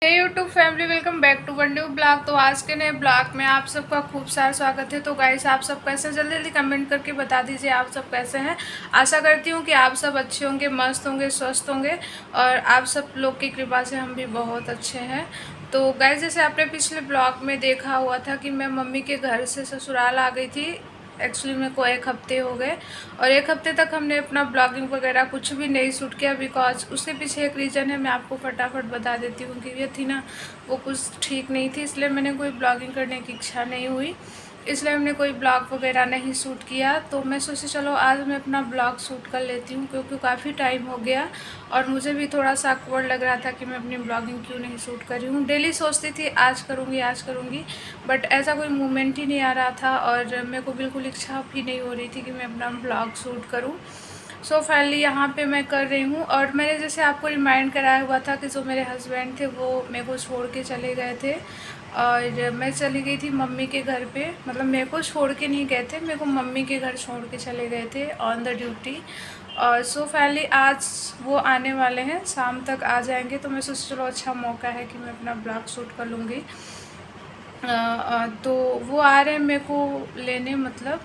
Hey YouTube family, welcome back to one new blog. तो आज के नए ब्लॉग में आप सबका खूब सारा स्वागत है। तो गाइस, आप सब कैसे, जल्दी जल्दी कमेंट करके बता दीजिए आप सब कैसे हैं। आशा करती हूँ कि आप सब अच्छे होंगे, मस्त होंगे, स्वस्थ होंगे और आप सब लोग की कृपा से हम भी बहुत अच्छे हैं। तो गाइस, जैसे आपने पिछले ब्लॉग में देखा हुआ था कि मैं मम्मी के घर से ससुराल आ गई थी। एक्चुअली मेरे को 1 हफ्ते हो गए और 1 हफ्ते तक हमने अपना ब्लॉगिंग वगैरह कुछ भी नहीं शूट किया। बिकॉज उसके पीछे एक रीज़न है, मैं आपको फटाफट बता देती हूँ कि ये थी ना, वो कुछ ठीक नहीं थी, इसलिए मैंने कोई ब्लॉगिंग करने की इच्छा नहीं हुई, इसलिए हमने कोई ब्लॉग वगैरह नहीं शूट किया। तो मैं सोची चलो आज मैं अपना ब्लॉग शूट कर लेती हूँ, क्योंकि काफ़ी टाइम हो गया और मुझे भी थोड़ा सा awkward लग रहा था कि मैं अपनी ब्लॉगिंग क्यों नहीं शूट कर रही हूँ। डेली सोचती थी आज करूँगी, बट ऐसा कोई मोमेंट ही नहीं आ रहा था और मेरे को बिल्कुल इच्छा भी नहीं हो रही थी कि मैं अपना ब्लॉग शूट करूँ। सो फाइनली यहाँ पे मैं कर रही हूँ। और मैंने जैसे आपको रिमाइंड कराया हुआ था कि जो मेरे हस्बैंड थे वो मेरे को छोड़ के चले गए थे और मैं चली गई थी मम्मी के घर पे। मतलब मेरे को छोड़ के नहीं गए थे, मेरे को मम्मी के घर छोड़ के चले गए थे ऑन द ड्यूटी। और सो फाइनली आज वो आने वाले हैं, शाम तक आ जाएंगे। तो मैं सोचा चलो अच्छा मौका है कि मैं अपना ब्लॉग शूट कर लूँगी। तो वो आ रहे हैं मेरे को लेने, मतलब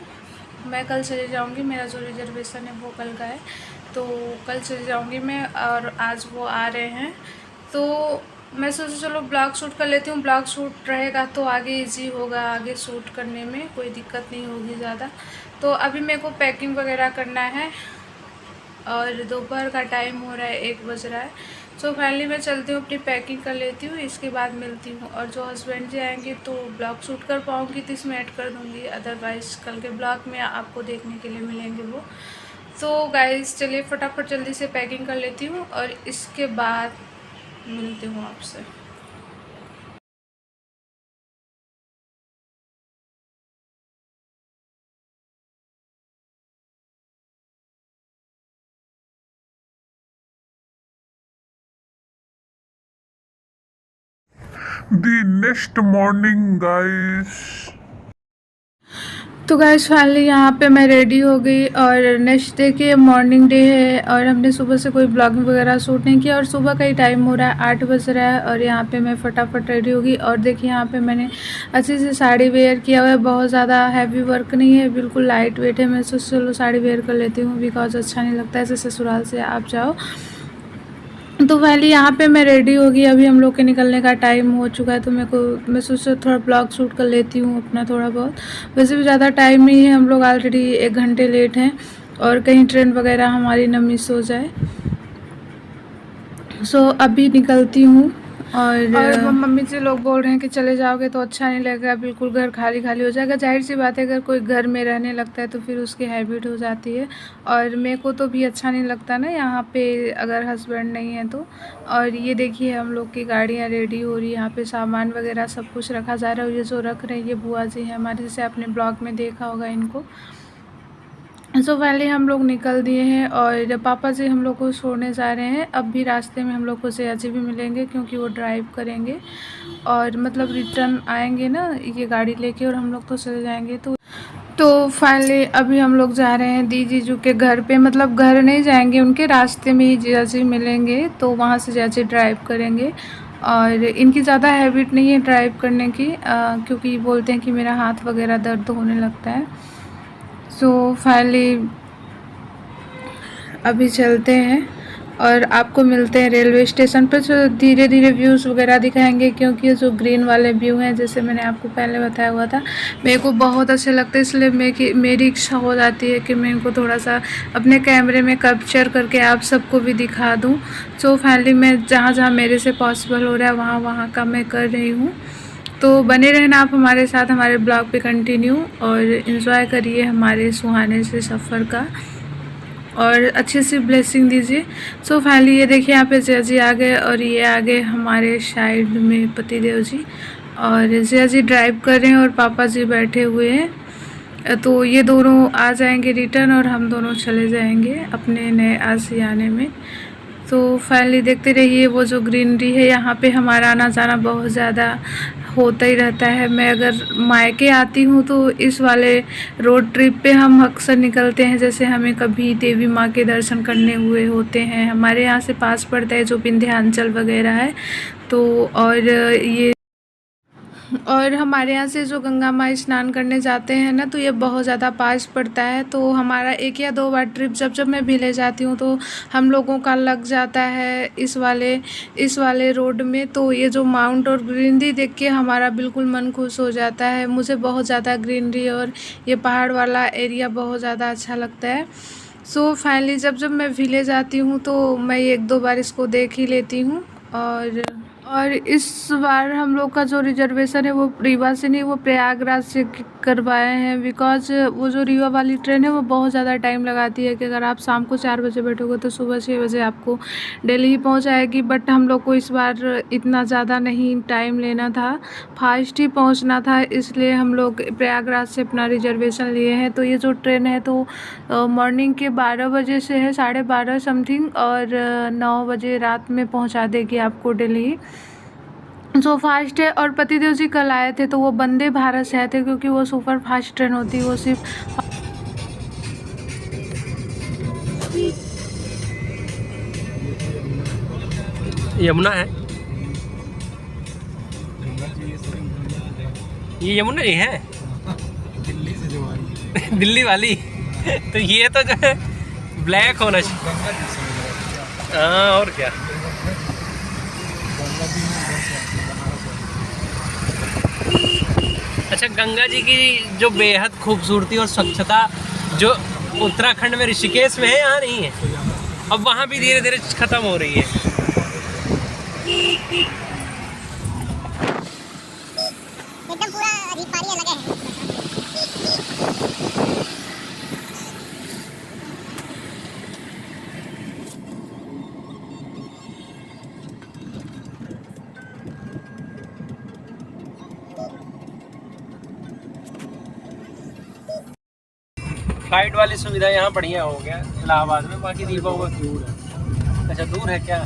मैं कल चले जाऊंगी, मेरा जो रिजर्वेशन है वो कल का है, तो कल चले जाऊंगी मैं और आज वो आ रहे हैं। तो मैं सोचा चलो ब्लॉग शूट कर लेती हूँ, ब्लॉग शूट रहेगा तो आगे इजी होगा, आगे शूट करने में कोई दिक्कत नहीं होगी ज़्यादा। तो अभी मेरे को पैकिंग वगैरह करना है और दोपहर का टाइम हो रहा है, 1 बज रहा है। सो फाइनली मैं चलती हूँ, अपनी पैकिंग कर लेती हूँ, इसके बाद मिलती हूँ। और जो हस्बैंड जी आएंगे तो ब्लॉग शूट कर पाऊँगी तो इसमें ऐड कर दूँगी, अदरवाइज़ कल के ब्लॉग में आपको देखने के लिए मिलेंगे वो। तो गाइस चलिए फटाफट जल्दी से पैकिंग कर लेती हूँ और इसके बाद मिलती हूँ आपसे। The next morning, guys. तो गाइस फाइनली यहाँ पे मैं रेडी हो गई और नेक्स्ट डे के मॉर्निंग डे है और हमने सुबह से कोई ब्लॉगिंग वगैरह शूट नहीं किया और सुबह का ही टाइम हो रहा है, 8 बज रहा है। और यहाँ पे मैं फटाफट रेडी होगी और देखिए यहाँ पे मैंने अच्छी सी साड़ी वेयर किया हुआ है, बहुत ज़्यादा हैवी वर्क नहीं है, बिल्कुल लाइट वेट है। मैं सोच चलो साड़ी वेयर कर लेती हूँ, बिकॉज अच्छा नहीं लगता है ऐसे ससुराल से आप जाओ। तो पहले यहाँ पे मैं रेडी होगी, अभी हम लोग के निकलने का टाइम हो चुका है। तो मैं सोचा थोड़ा ब्लॉग शूट कर लेती हूँ अपना थोड़ा बहुत। वैसे भी ज़्यादा टाइम नहीं है, हम लोग ऑलरेडी 1 घंटे लेट हैं और कहीं ट्रेन वगैरह हमारी ना मिस हो जाए। सो अभी निकलती हूँ और मम्मी से लोग बोल रहे हैं कि चले जाओगे तो अच्छा नहीं लगेगा, बिल्कुल घर खाली खाली हो जाएगा। जाहिर सी बात है, अगर कोई घर में रहने लगता है तो फिर उसकी हैबिट हो जाती है और मेरे को तो भी अच्छा नहीं लगता ना यहाँ पे अगर हस्बैंड नहीं है तो। और ये देखिए हम लोग की गाड़ियाँ रेडी हो रही है, यहाँ पे सामान वगैरह सब कुछ रखा जा रहा है। और ये जो रख रहे हैं ये बुआ जी हैं हमारे, जैसे आपने ब्लॉग में देखा होगा इनको। सो पहले हम लोग निकल दिए हैं और पापा जी हम लोग को छोड़ने जा रहे हैं। अब भी रास्ते में हम लोग को जया जी भी मिलेंगे, क्योंकि वो ड्राइव करेंगे और मतलब रिटर्न आएंगे ना ये गाड़ी लेके और हम लोग तो चले जाएंगे। तो फाइनली अभी हम लोग जा रहे हैं दी जीजू के घर पे, मतलब घर नहीं जाएंगे, उनके रास्ते में ही जया जी मिलेंगे तो वहाँ से जया जी ड्राइव करेंगे। और इनकी ज़्यादा हैबिट नहीं है ड्राइव करने की, क्योंकि बोलते हैं कि मेरा हाथ वगैरह दर्द होने लगता है। सो फाइनली अभी चलते हैं और आपको मिलते हैं रेलवे स्टेशन पर। जो धीरे धीरे व्यूज़ वगैरह दिखाएंगे, क्योंकि जो ग्रीन वाले व्यू हैं जैसे मैंने आपको पहले बताया हुआ था मेरे को बहुत अच्छे लगते हैं, इसलिए मेरी इच्छा हो जाती है कि मैं इनको थोड़ा सा अपने कैमरे में कैप्चर करके आप सबको भी दिखा दूँ। सो फाइनली मैं जहाँ जहाँ मेरे से पॉसिबल हो रहा है वहाँ वहाँ का मैं कर रही हूँ। तो बने रहना आप हमारे साथ, हमारे ब्लॉग पे कंटिन्यू और इन्जॉय करिए हमारे सुहाने से सफ़र का और अच्छी सी ब्लेसिंग दीजिए। सो फाइनली ये देखिए यहाँ पे जया जी आ गए और ये आ गए हमारे साइड में पतिदेव जी। और जया जी ड्राइव कर रहे हैं और पापा जी बैठे हुए हैं। तो ये दोनों आ जाएंगे रिटर्न और हम दोनों चले जाएंगे अपने नए आशियाने में। तो फाइनली देखते रहिए, वो जो ग्रीनरी है यहाँ पे हमारा आना जाना बहुत ज़्यादा होता ही रहता है। मैं अगर मायके आती हूँ तो इस वाले रोड ट्रिप पे हम अक्सर निकलते हैं, जैसे हमें कभी देवी माँ के दर्शन करने हुए होते हैं। हमारे यहाँ से पास पड़ता है जो विंध्याचल वगैरह है, तो और हमारे यहाँ से जो गंगा माँ स्नान करने जाते हैं ना, तो ये बहुत ज़्यादा पास पड़ता है। तो हमारा 1 या 2 बार ट्रिप जब मैं भी ले जाती हूँ तो हम लोगों का लग जाता है इस वाले रोड में। तो ये जो माउंट और ग्रीनरी देख के हमारा बिल्कुल मन खुश हो जाता है। मुझे बहुत ज़्यादा ग्रीनरी और ये पहाड़ वाला एरिया बहुत ज़्यादा अच्छा लगता है। सो फाइनली जब मैं विलेज आती हूँ तो मैं 1-2 बार इसको देख ही लेती हूँ। और इस बार हम लोग का जो रिजर्वेशन है वो रीवा से नहीं, वो प्रयागराज से करवाए हैं। बिकॉज़ वो जो रीवा वाली ट्रेन है वो बहुत ज़्यादा टाइम लगाती है कि अगर आप शाम को 4 बजे बैठोगे तो सुबह 6 बजे आपको दिल्ली ही पहुंच जाएगी। बट हम लोग को इस बार इतना ज़्यादा नहीं टाइम लेना था, फास्ट ही पहुंचना था, इसलिए हम लोग प्रयागराज से अपना रिजर्वेशन लिए हैं। तो ये जो ट्रेन है तो मॉर्निंग के 12 बजे से है, 12:30 समथिंग, और 9 बजे रात में पहुंचा देगी आपको दिल्ली। जो फास्ट है। और पतिदेव जी कल आए थे तो वो वंदे भारत से आए थे, क्योंकि वो सुपर फास्ट ट्रेन होती है, वो सिर्फ यमुना है। ये यमुना ही है। दिल्ली से जो आई दिल्ली वाली। तो ये तो जो है ब्लैक होना चाहिए। हाँ, और क्या। अच्छा, गंगा जी की जो बेहद खूबसूरती और स्वच्छता जो उत्तराखंड में ऋषिकेश में है, यहाँ नहीं है। अब वहाँ भी धीरे धीरे खत्म हो रही है। एकदम पूरा अजीब पारी लगे हैं। फ्लाइट वाली सुविधा यहाँ बढ़िया हो गया इलाहाबाद में, बाकी रीवा हुआ दूर है, अच्छा दूर है क्या?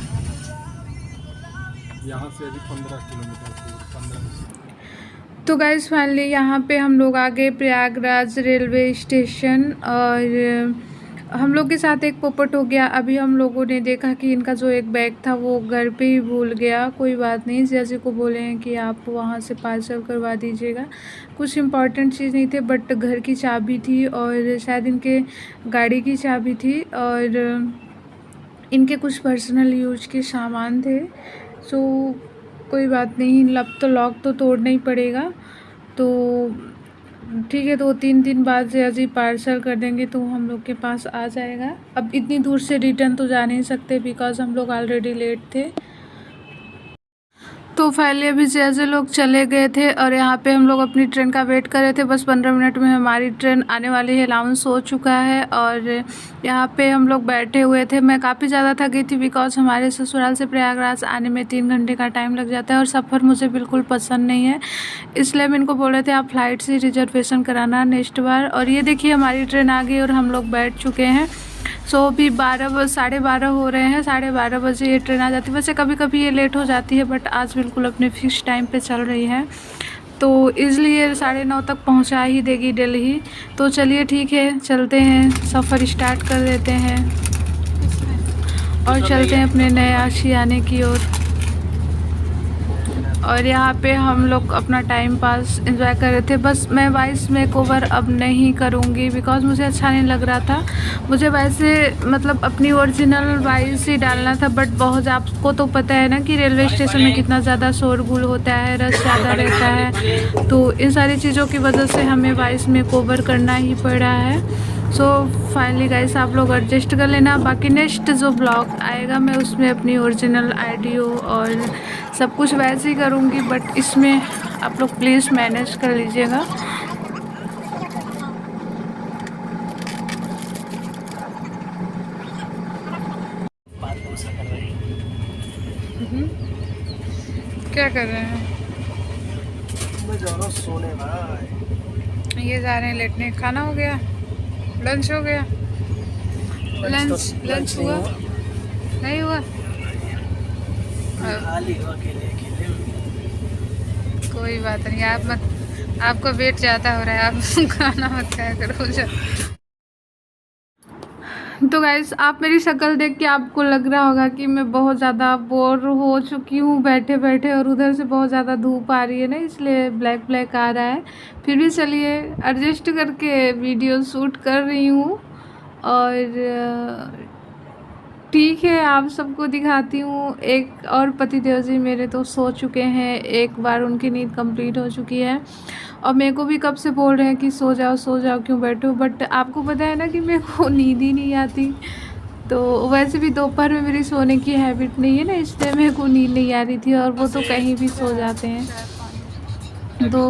यहाँ से अभी 15 किलोमीटर दूर, 15। तो गाइस फाइनली यहाँ पे हम लोग आ गए प्रयागराज रेलवे स्टेशन। और हम लोग के साथ एक पोपट हो गया। अभी हम लोगों ने देखा कि इनका जो एक बैग था वो घर पे ही भूल गया। कोई बात नहीं, जैसे को बोले हैं कि आप वहाँ से पार्सल करवा दीजिएगा। कुछ इम्पॉर्टेंट चीज़ नहीं थे, बट घर की चाबी थी और शायद इनके गाड़ी की चाबी थी और इनके कुछ पर्सनल यूज के सामान थे। सो कोई बात नहीं, लॉक तो तोड़ना ही पड़ेगा। तो ठीक है, 2-3 दिन बाद जैसे ही पार्सल कर देंगे तो हम लोग के पास आ जाएगा। अब इतनी दूर से रिटर्न तो जा नहीं सकते, बिकॉज़ हम लोग ऑलरेडी लेट थे। तो फाइनली अभी जैसे लोग चले गए थे और यहाँ पे हम लोग अपनी ट्रेन का वेट कर रहे थे। बस 15 मिनट में हमारी ट्रेन आने वाली है, अनाउंस हो चुका है। और यहाँ पे हम लोग बैठे हुए थे। मैं काफ़ी ज़्यादा थक गई थी, बिकॉज़ हमारे ससुराल से प्रयागराज आने में 3 घंटे का टाइम लग जाता है और सफ़र मुझे बिल्कुल पसंद नहीं है। इसलिए मैं इनको बोल रहे थे आप फ्लाइट से रिजर्वेशन कराना नेक्स्ट बार। और ये देखिए हमारी ट्रेन आ गई और हम लोग बैठ चुके हैं। सो अभी 12 हो रहे हैं, 12:30 बजे ये ट्रेन आ जाती है। वैसे कभी कभी ये लेट हो जाती है, बट आज बिल्कुल अपने फिक्स टाइम पे चल रही है, तो इसलिए 9:30 तक पहुंचा ही देगी दिल्ली। तो चलिए ठीक है, चलते हैं, सफ़र स्टार्ट कर देते हैं और चलते हैं अपने नए आशियाने की ओर। और यहाँ पे हम लोग अपना टाइम पास एंजॉय कर रहे थे। बस मैं वॉइस मेकओवर अब नहीं करूँगी, बिकॉज़ मुझे अच्छा नहीं लग रहा था। मुझे वैसे मतलब अपनी ओरिजिनल वॉइस ही डालना था, बट बहुत, आपको तो पता है ना कि रेलवे स्टेशन में कितना ज़्यादा शोरगुल होता है, रश ज़्यादा रहता है। तो इन सारी चीज़ों की वजह से हमें वॉइस मेकओवर करना ही पड़ा है। सो फाइनली गाइस आप लोग एडजस्ट कर लेना। बाकी नेक्स्ट जो ब्लॉग आएगा मैं उसमें अपनी ओरिजिनल ऑडियो और सब कुछ वैसे ही करूँगी, बट इसमें आप लोग प्लीज़ मैनेज कर लीजिएगा। क्या कर रहे हैं? मैं जा रहा हूँ सोने भाई। ये जा रहे हैं लेटने। खाना हो गया? लंच हो गया? लंच हुआ? नहीं हुआ? कोई बात नहीं, आप मत, आपका वेट ज़्यादा हो रहा है, आप खाना मत खाया करो। तो गाइस आप मेरी शक्ल देख के आपको लग रहा होगा कि मैं बहुत ज़्यादा बोर हो चुकी हूँ बैठे बैठे, और उधर से बहुत ज़्यादा धूप आ रही है ना, इसलिए ब्लैक ब्लैक आ रहा है। फिर भी चलिए एडजस्ट करके वीडियो शूट कर रही हूँ। और ठीक है, आप सबको दिखाती हूँ। एक और पतिदेव जी मेरे तो सो चुके हैं, एक बार उनकी नींद कंप्लीट हो चुकी है। और मेरे को भी कब से बोल रहे हैं कि सो जाओ क्यों बैठो, बट आपको पता है ना कि मेरे को नींद ही नहीं आती। तो वैसे भी दोपहर में मेरी सोने की हैबिट नहीं है ना, इसलिए मेरे को नींद नहीं आ रही थी। और वो तो कहीं भी सो जाते हैं। तो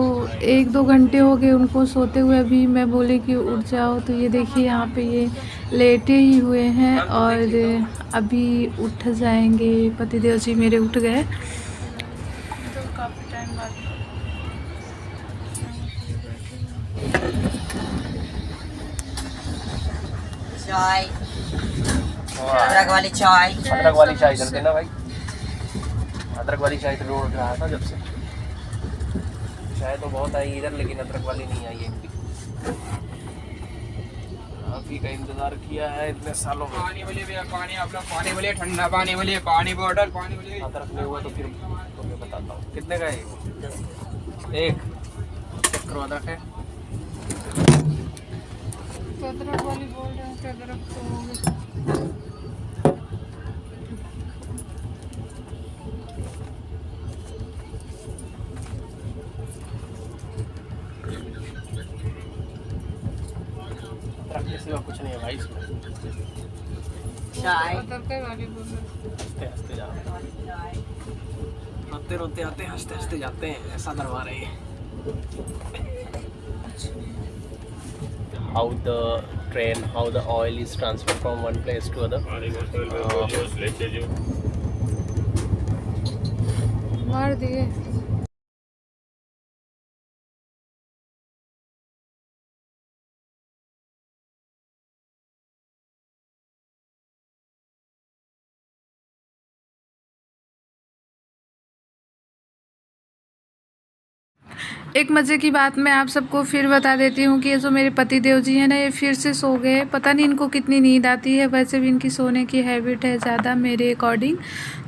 1-2 घंटे हो गए उनको सोते हुए, अभी मैं बोली कि उठ जाओ। तो ये देखिए यहाँ पे ये लेटे ही हुए हैं और अभी उठ जाएंगे। पतिदेव जी मेरे उठ गए तो काफ़ी टाइम बाद। चाय, अदरक वाली चाय। अदरक वाली चाय चल देना भाई। अदरक वाली चाय तो ढूंढ रहा था जब से। चाय तो बहुत आई इधर, लेकिन अदरक वाली नहीं आई है। आप ही का इंतजार किया है इतने सालों में। पानी बोलिए भैया, पानी आप लोग पानी बोलिए, ठंडा पानी बोलिए, पानी बॉटल पानी बोलिए। अदरक नहीं हुआ तो फिर मैं बताता हूँ कितने का है। एक चेक करो अदरक है। अदरक वाली बोल रहे हैं कि अदरक तो हो गया। अदरक के सिवा कुछ नहीं है भाई इसमें। चाय, अदरक वाली बोल रहे हैं। हंसते हंसते जाते हैं, रोते रोते आते हैं, हंसते हंसते जाते हैं, ऐसा दरबार है ये। How the train, how the oil is transferred from one place to other. मार दिए। एक मज़े की बात मैं आप सबको फिर बता देती हूँ कि ये जो मेरे पति देव जी हैं ना, ये फिर से सो गए। पता नहीं इनको कितनी नींद आती है, वैसे भी इनकी सोने की हैबिट है ज़्यादा मेरे अकॉर्डिंग।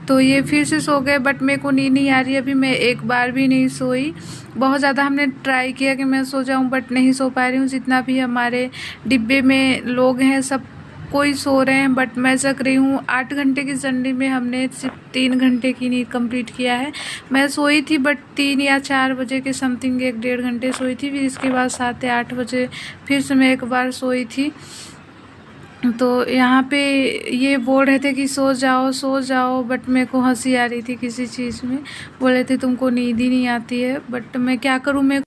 तो ये फिर से सो गए, बट मेरे को नींद नहीं आ रही। अभी मैं एक बार भी नहीं सोई। बहुत ज़्यादा हमने ट्राई किया कि मैं सो जाऊँ, बट नहीं सो पा रही हूँ। जितना भी हमारे डिब्बे में लोग हैं सब कोई सो रहे हैं, बट मैं जग रही हूँ। 8 घंटे की जर्नी में हमने सिर्फ 3 घंटे की नींद कंप्लीट किया है। मैं सोई थी बट 3 या 4 बजे के समथिंग 1-1.5 घंटे सोई थी। फिर इसके बाद 7 या 8 बजे फिर से मैं एक बार सोई थी। तो यहाँ पे ये बोल रहे थे कि सो जाओ, बट मेरे को हंसी आ रही थी किसी चीज़ में। बोले थे तुमको नींद ही नहीं आती है, बट मैं क्या करूँ। मैं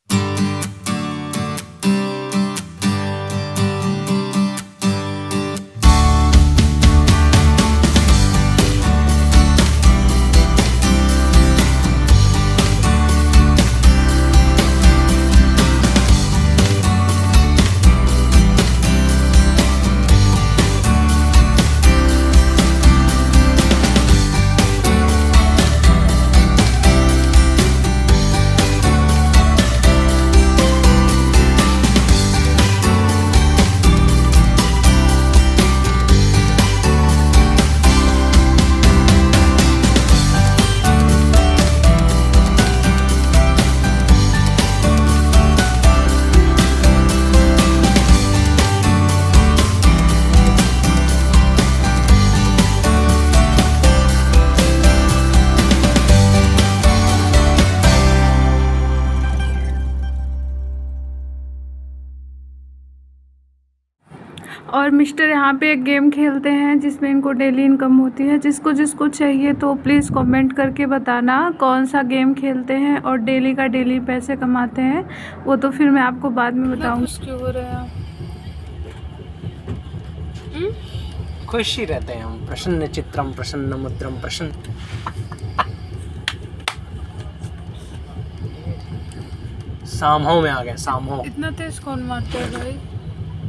और मिस्टर यहाँ पे एक गेम खेलते हैं जिसमें इनको डेली इनकम होती है। जिसको जिसको चाहिए तो प्लीज़ कमेंट करके बताना कौन सा गेम खेलते हैं और डेली का डेली पैसे कमाते हैं। वो तो फिर मैं आपको बाद में बताऊँगी। क्यों हो रहा है? खुश ही रहते हैं हम। प्रसन्न चित्रम प्रसन्न मुद्रम प्रसन्न। सामहो में आ गए। सामहो इतना तेज कौन मारता है भाई?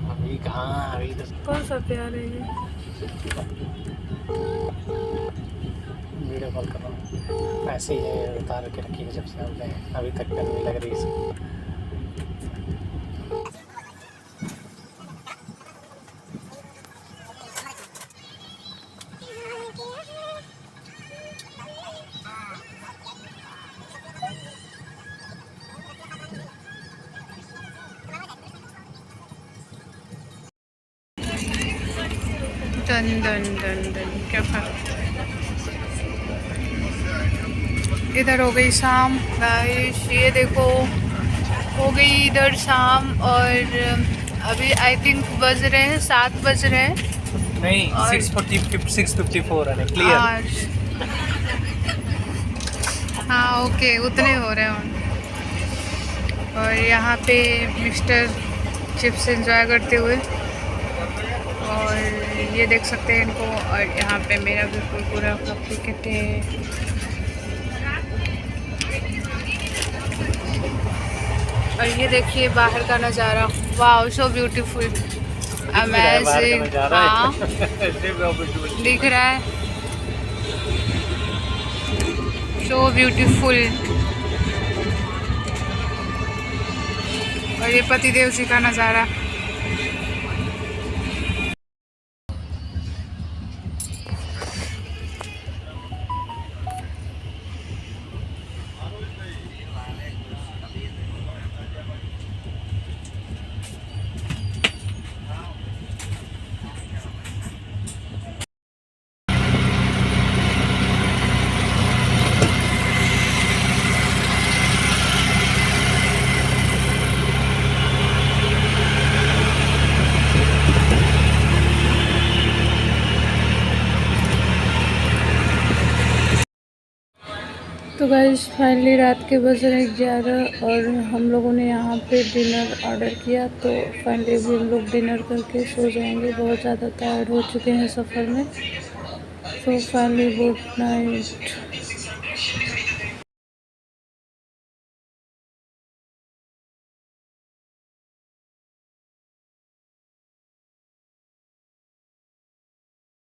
अभी कहाँ, अभी तो कौन सा प्यार है ये? वीडियो कॉल कर रहा हूँ। ऐसे ही है, उतार के रखी है जब से हम गए, अभी तक गर्मी लग रही है। दन दन दन दन क्या इधर हो गई शाम गाइस, ये देखो हो गई इधर शाम। और अभी आई थिंक बज रहे हैं 7 बज रहे हैं। नहीं, और 6:54 है क्लियर। हाँ ओके, उतने हो रहे हैं। और यहाँ पे मिस्टर चिप्स एंजॉय करते हुए, और ये देख सकते हैं इनको। और यहाँ पे मेरा बिल्कुल पूरा क्रिकेट है। और ये देखिए बाहर का नज़ारा, वाह सो ब्यूटीफुल, अमेजिंग। हाँ दिख रहा है, सो ब्यूटीफुल। और ये पतिदेव जी का नज़ारा। तो गाइस फाइनली रात के बज रहे 11 और हम लोगों ने यहाँ पे डिनर ऑर्डर किया। तो फाइनली भी हम लोग डिनर करके सो जाएंगे, बहुत ज़्यादा टायर्ड हो चुके हैं सफ़र में। तो फाइनली गुड नाइट।